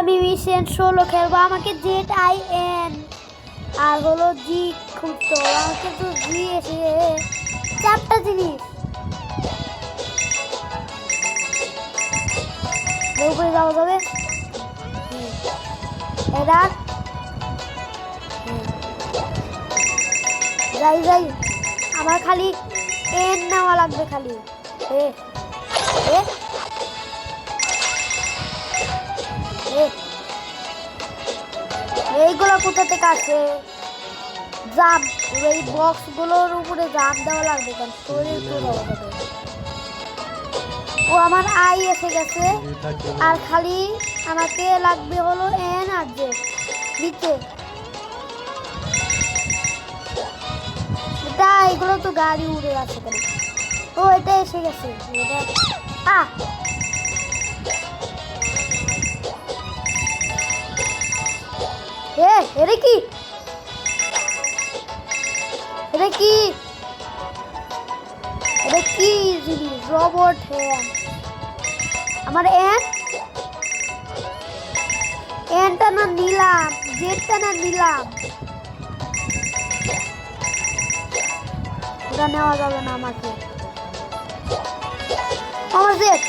আমি মিশন 16 খেলবো। আমাকে জেড আই এন আর হলো জি খুঁজতে হবে। আমাকে তো জি এসে চারটা জিনিস উপরে যাওয়া যাবে। এরা যাই যাই, আমার খালি এন নেওয়া লাগবে খালি। এ এ এইগুলো কোথা থেকে আসে? জাম, এই বক্স গুলোর উপরে জাম দেওয়া লাগবে, কারণ শরীর পুরো যাবে। ও আমার আই এসে গেছে, আর খালি আমাকে লাগবে হলো এন আর জে নিচে। এটা এগুলো তো গাড়ি উড়ে আছে কেন? ও এটা এসে গেছে। এটা এটা কি? এটা কি? এটা কি জিনিস? Robot hand. আমার এনটা না নিলাম, জেটটা না নিলাম। এটা নেওয়া যাবে না আমাকে। আমার জেট